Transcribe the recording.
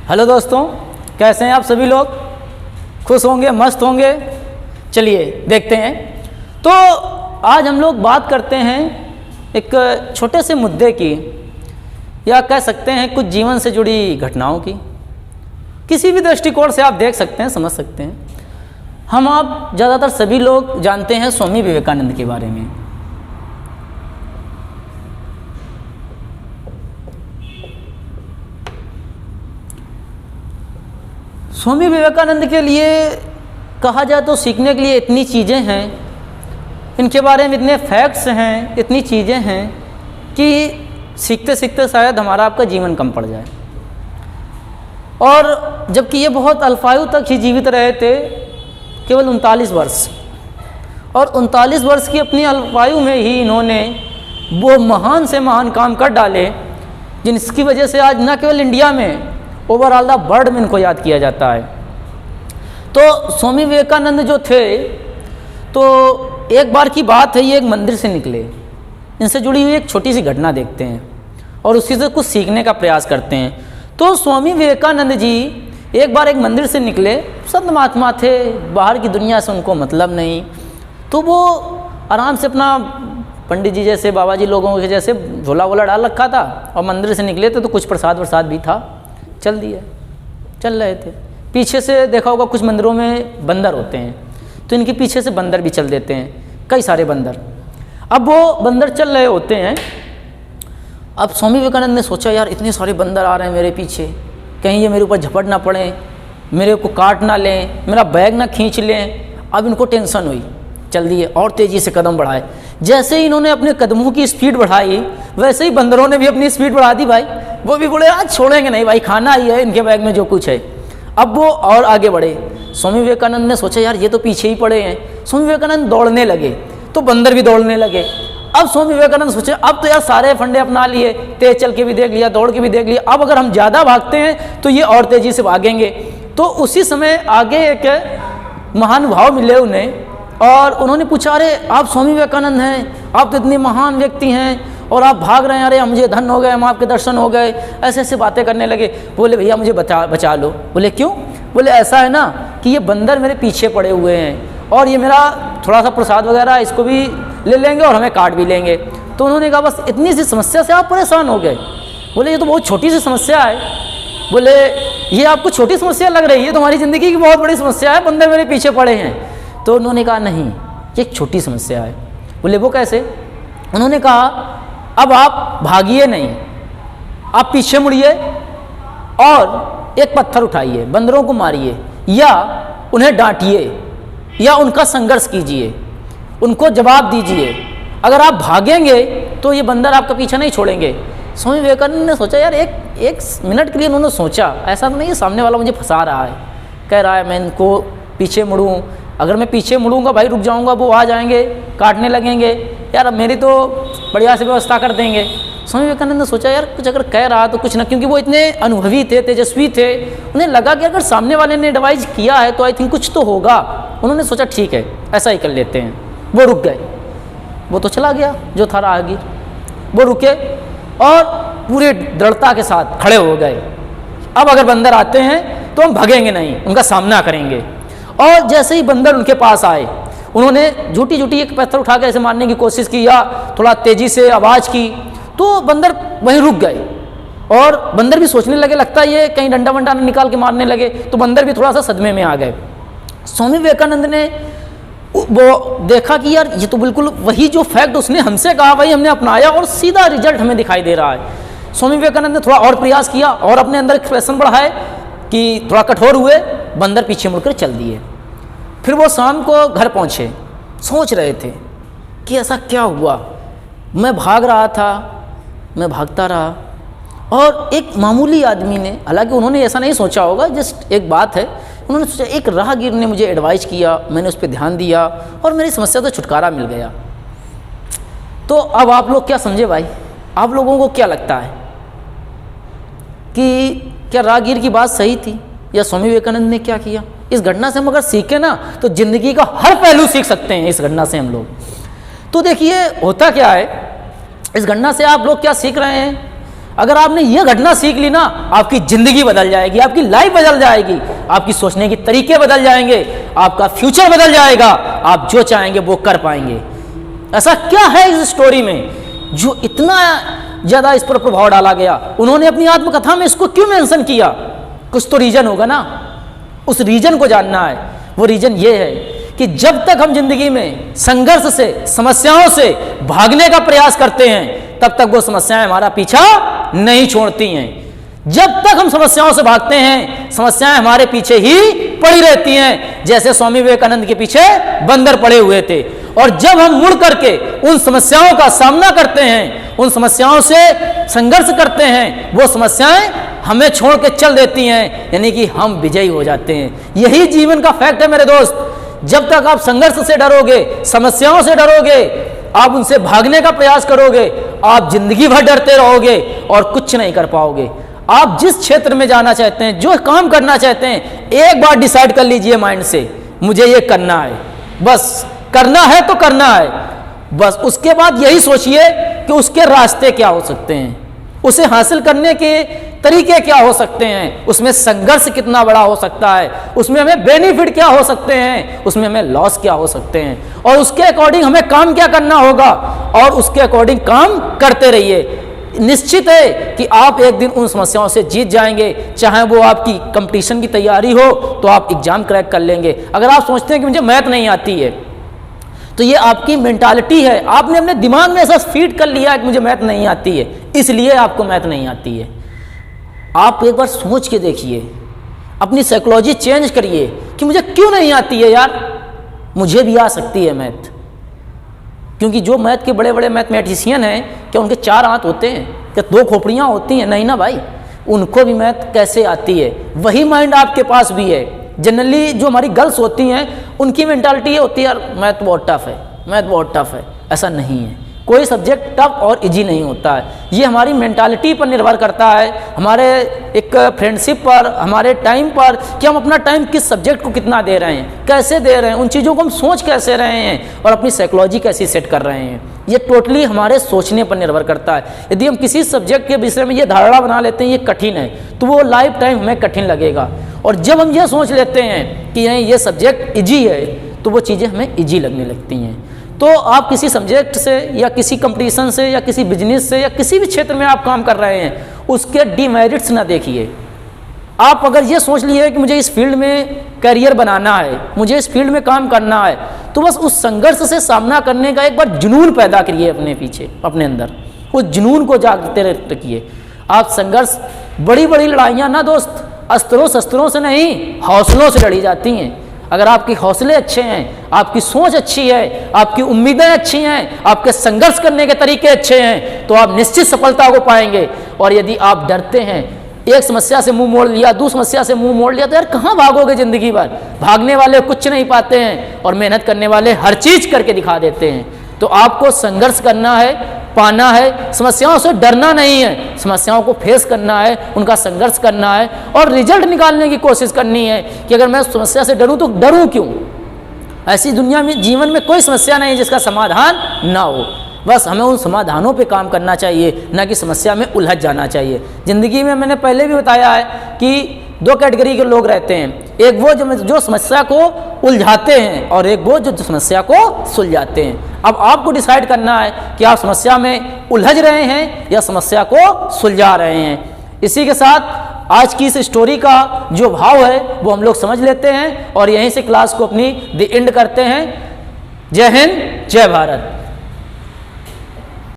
Hello दोस्तों, कैसे हैं आप सभी लोग? खुश होंगे, मस्त होंगे। चलिए देखते हैं। तो आज हम लोग बात करते हैं एक छोटे से मुद्दे की, या कह सकते हैं कुछ जीवन से जुड़ी घटनाओं की। किसी भी दृष्टिकोण से आप देख सकते हैं, समझ सकते हैं। हम आप ज़्यादातर सभी लोग जानते हैं स्वामी विवेकानंद के बारे में। स्वामी विवेकानंद के लिए कहा जाए तो सीखने के लिए इतनी चीज़ें हैं, इनके बारे में इतने फैक्ट्स हैं, इतनी चीज़ें हैं कि सीखते सीखते शायद हमारा आपका जीवन कम पड़ जाए। और जबकि ये बहुत अल्पायु तक ही जीवित रहे थे, केवल 39 वर्ष, और 39 वर्ष की अपनी अल्पायु में ही इन्होंने वो महान से महान काम कर डाले, जिनकी वजह से आज न केवल इंडिया में, ओवरऑल द वर्ल्ड में इनको याद किया जाता है। तो स्वामी विवेकानंद जो थे, तो एक बार की बात है, ये एक मंदिर से निकले। इनसे जुड़ी हुई एक छोटी सी घटना देखते हैं और उसी से कुछ सीखने का प्रयास करते हैं। तो स्वामी विवेकानंद जी एक बार एक मंदिर से निकले। संत महात्मा थे, बाहर की दुनिया से उनको मतलब नहीं, तो वो आराम से अपना पंडित जी जैसे, बाबा जी लोगों के जैसे झोला वोला डाल रखा था और मंदिर से निकले थे। तो कुछ प्रसाद वरसाद भी था, चल रहे थे। पीछे से देखा होगा कुछ मंदिरों में बंदर होते हैं, तो इनके पीछे से बंदर भी चल देते हैं, कई सारे बंदर। अब वो बंदर चल रहे होते हैं। अब स्वामी विवेकानंद ने सोचा, यार इतने सारे बंदर आ रहे हैं मेरे पीछे, कहीं ये मेरे ऊपर झपट ना पड़े, मेरे को काट ना लें, मेरा बैग ना खींच लें। अब इनको टेंशन हुई, चल दिए और तेज़ी से कदम बढ़ाए। जैसे ही इन्होंने अपने कदमों की स्पीड बढ़ाई, वैसे ही बंदरों ने भी अपनी स्पीड बढ़ा दी भाई। वो भी बोले आज छोड़ेंगे नहीं भाई, खाना ही है इनके बैग में जो कुछ है। अब वो और आगे बढ़े। स्वामी विवेकानंद ने सोचा, यार ये तो पीछे ही पड़े हैं। स्वामी विवेकानंद दौड़ने लगे तो बंदर भी दौड़ने लगे। अब स्वामी विवेकानंद सोचे, अब तो यार सारे फंडे अपना लिए, तेज चल के भी देख लिया, दौड़ के भी देख लिया, अब अगर हम ज़्यादा भागते हैं तो ये और तेज़ी से भागेंगे। तो उसी समय आगे एक महानुभाव मिले उन्हें, और उन्होंने पूछा, अरे आप स्वामी विवेकानंद हैं, आप तो इतने महान व्यक्ति हैं और आप भाग रहे हैं, अरे मुझे धन हो गए, हम आपके दर्शन हो गए। ऐसे ऐसे बातें करने लगे। बोले भैया मुझे बचा लो। बोले क्यों? बोले ऐसा है ना कि ये बंदर मेरे पीछे पड़े हुए हैं और ये मेरा थोड़ा सा प्रसाद वगैरह इसको भी ले लेंगे और हमें काट भी लेंगे। तो उन्होंने कहा बस इतनी सी समस्या से आप परेशान हो गए? बोले ये तो बहुत छोटी सी समस्या है। बोले ये आपको छोटी समस्या लग रही है, तुम्हारी ज़िंदगी की बहुत बड़ी समस्या है, बंदर मेरे पीछे पड़े हैं। तो उन्होंने कहा नहीं, ये एक छोटी समस्या है। बोले वो कैसे? उन्होंने कहा अब आप भागिए नहीं, आप पीछे मुड़िए और एक पत्थर उठाइए, बंदरों को मारिए या उन्हें डांटिए या उनका संघर्ष कीजिए, उनको जवाब दीजिए। अगर आप भागेंगे तो ये बंदर आपका पीछा नहीं छोड़ेंगे। स्वामी विवेकानंद ने सोचा, यार एक मिनट के लिए उन्होंने सोचा, ऐसा तो नहीं है सामने वाला मुझे फंसा रहा है, कह रहा है मैं इनको पीछे मुड़ूँ, अगर मैं पीछे मुड़ूंगा भाई, रुक जाऊंगा, वो आ जाएंगे, काटने लगेंगे, यार अब मेरी तो बढ़िया से व्यवस्था कर देंगे। स्वामी विवेकानंद ने सोचा, यार कुछ अगर कह रहा तो कुछ ना, क्योंकि वो इतने अनुभवी थे, तेजस्वी थे, उन्हें लगा कि अगर सामने वाले ने एडवाइज किया है तो आई थिंक कुछ तो होगा। उन्होंने सोचा ठीक है ऐसा ही कर लेते हैं। वो रुक गए, वो तो चला गया जो था राहगीर। वो रुके और पूरे दृढ़ता के साथ खड़े हो गए। अब अगर बंदर आते हैं तो हम भागेंगे नहीं, उनका सामना करेंगे। और जैसे ही बंदर उनके पास आए, उन्होंने झूठी एक पत्थर उठा के ऐसे मारने की कोशिश की या थोड़ा तेज़ी से आवाज़ की, तो बंदर वहीं रुक गए। और बंदर भी सोचने लगे, लगता है ये कहीं डंडा वंडा निकाल के मारने लगे, तो बंदर भी थोड़ा सा सदमे में आ गए। स्वामी विवेकानंद ने वो देखा कि यार ये तो बिल्कुल वही जो फैक्ट उसने हमसे कहा वही हमने अपनाया और सीधा रिजल्ट हमें दिखाई दे रहा है। स्वामी विवेकानंद ने थोड़ा और प्रयास किया और अपने अंदर एक्सप्रेशन बढ़ाए कि थोड़ा कठोर हुए, बंदर पीछे मुड़कर चल दिए। फिर वो शाम को घर पहुँचे, सोच रहे थे कि ऐसा क्या हुआ, मैं भाग रहा था, मैं भागता रहा और एक मामूली आदमी ने, हालांकि उन्होंने ऐसा नहीं सोचा होगा, जस्ट एक बात है, उन्होंने सोचा एक राहगीर ने मुझे एडवाइस किया, मैंने उस पर ध्यान दिया और मेरी समस्या तो छुटकारा मिल गया। तो अब आप लोग क्या समझे भाई? आप लोगों को क्या लगता है कि क्या राहगीर की बात सही थी या स्वामी विवेकानंद ने क्या किया? इस घटना से हम अगर सीखें ना तो जिंदगी का हर पहलू सीख सकते हैं इस घटना से हम लोग। तो देखिए होता क्या है, इस घटना से आप लोग क्या सीख रहे हैं? अगर आपने ये घटना सीख ली ना, आपकी ज़िंदगी बदल जाएगी, आपकी लाइफ बदल जाएगी, आपकी सोचने के तरीके बदल जाएंगे, आपका फ्यूचर बदल जाएगा, आप जो चाहेंगे वो कर पाएंगे। ऐसा क्या है इस स्टोरी में जो इतना ज़्यादा इस पर प्रभाव डाला गया? उन्होंने अपनी आत्मकथा में इसको क्यों मेंशन किया? कुछ तो रीजन होगा ना, उस रीजन को जानना है। वो रीजन ये है कि जब तक हम जिंदगी में संघर्ष से, समस्याओं से भागने का प्रयास करते हैं, तब तक वो समस्याएं हमारा पीछा नहीं छोड़ती हैं। जब तक हम समस्याओं से भागते हैं, समस्याएं हमारे पीछे ही पड़ी रहती हैं, जैसे स्वामी विवेकानंद के पीछे बंदर पड़े हुए थे। और जब हम मुड़ करके उन समस्याओं का सामना करते हैं, उन समस्याओं से संघर्ष करते हैं, वो समस्याएं हमें छोड़ के चल देती हैं, यानी कि हम विजयी हो जाते हैं। यही जीवन का फैक्ट है मेरे दोस्त। जब तक आप संघर्ष से डरोगे, समस्याओं से डरोगे, आप उनसे भागने का प्रयास करोगे, आप जिंदगी भर डरते रहोगे और कुछ नहीं कर पाओगे। आप जिस क्षेत्र में जाना चाहते हैं, जो काम करना चाहते हैं, एक बार डिसाइड कर लीजिए माइंड से, मुझे ये करना है, बस करना है तो करना है। बस उसके बाद यही सोचिए कि उसके रास्ते क्या हो सकते हैं, उसे हासिल करने के तरीके क्या हो सकते हैं, उसमें संघर्ष कितना बड़ा हो सकता है, उसमें हमें बेनिफिट क्या हो सकते हैं, उसमें हमें लॉस क्या हो सकते हैं, और उसके अकॉर्डिंग हमें काम क्या करना होगा, और उसके अकॉर्डिंग काम करते रहिए। निश्चित है कि आप एक दिन उन समस्याओं से जीत जाएंगे। चाहे वो आपकी कंपटीशन की तैयारी हो तो आप एग्जाम क्रैक कर लेंगे। अगर आप सोचते हैं कि मुझे मैथ नहीं आती है, तो ये आपकी मेंटालिटी है। आपने अपने दिमाग में ऐसा फीड कर लिया है कि मुझे मैथ नहीं आती है, इसलिए आपको मैथ नहीं आती है। आप एक बार सोच के देखिए, अपनी साइकोलॉजी चेंज करिए कि मुझे क्यों नहीं आती है यार, मुझे भी आ सकती है मैथ। क्योंकि जो मैथ के बड़े बड़े मैथमेटिशियन हैं, क्या उनके 4 हाथ होते हैं, क्या 2 खोपड़ियाँ होती हैं? नहीं ना भाई, उनको भी मैथ कैसे आती है। वही माइंड आपके पास भी है। जनरली जो हमारी गर्ल्स होती हैं, उनकी मेंटालिटी ये होती है यार मैथ बहुत टफ है, मैथ बहुत टफ है। ऐसा नहीं है, कोई सब्जेक्ट टफ और इजी नहीं होता है। ये हमारी मेंटालिटी पर निर्भर करता है, हमारे एक फ्रेंडशिप पर, हमारे टाइम पर, कि हम अपना टाइम किस सब्जेक्ट को कितना दे रहे हैं, कैसे दे रहे हैं, उन चीज़ों को हम सोच कैसे रहे हैं और अपनी साइकोलॉजी कैसी सेट कर रहे हैं। ये टोटली हमारे सोचने पर निर्भर करता है। यदि हम किसी सब्जेक्ट के विषय में ये धारणा बना लेते हैं ये कठिन है, तो वो लाइफ टाइम हमें कठिन लगेगा। और जब हम ये सोच लेते हैं कि नहीं ये सब्जेक्ट इजी है, तो वो चीज़ें हमें इजी लगने लगती हैं। तो आप किसी सब्जेक्ट से या किसी कंपटीशन से या किसी बिजनेस से या किसी भी क्षेत्र में आप काम कर रहे हैं, उसके डिमेरिट्स ना देखिए। आप अगर ये सोच लिए कि मुझे इस फील्ड में करियर बनाना है, मुझे इस फील्ड में काम करना है, तो बस उस संघर्ष से सामना करने का एक बार जुनून पैदा करिए अपने पीछे, अपने अंदर उस जुनून को जागते रखिए। आप संघर्ष, बड़ी बड़ी लड़ाइयाँ ना दोस्त अस्त्रों शस्त्रों से नहीं, हौसलों से लड़ी जाती हैं। अगर आपके हौसले अच्छे हैं, आपकी सोच अच्छी है, आपकी उम्मीदें अच्छी हैं, आपके संघर्ष करने के तरीके अच्छे हैं, तो आप निश्चित सफलता को पाएंगे। और यदि आप डरते हैं, एक समस्या से मुंह मोड़ लिया, दूसरी समस्या से मुंह मोड़ लिया, तो यार कहाँ भागोगे जिंदगी भर? भागने वाले कुछ नहीं पाते हैं और मेहनत करने वाले हर चीज करके दिखा देते हैं। तो आपको संघर्ष करना है, पाना है, समस्याओं से डरना नहीं है, समस्याओं को फेस करना है, उनका संघर्ष करना है और रिजल्ट निकालने की कोशिश करनी है कि अगर मैं समस्या से डरूं तो डरूं क्यों? ऐसी दुनिया में, जीवन में कोई समस्या नहीं जिसका समाधान ना हो। बस हमें उन समाधानों पे काम करना चाहिए, ना कि समस्या में उलझ जाना चाहिए। ज़िंदगी में मैंने पहले भी बताया है कि 2 कैटेगरी के लोग रहते हैं, एक वो जो समस्या को उलझाते हैं और एक वो जो समस्या को सुलझाते हैं। अब आपको डिसाइड करना है कि आप समस्या में उलझ रहे हैं या समस्या को सुलझा रहे हैं। इसी के साथ आज की इस स्टोरी का जो भाव है वो हम लोग समझ लेते हैं और यहीं से क्लास को अपनी द एंड करते हैं। जय हिंद, जय भारत।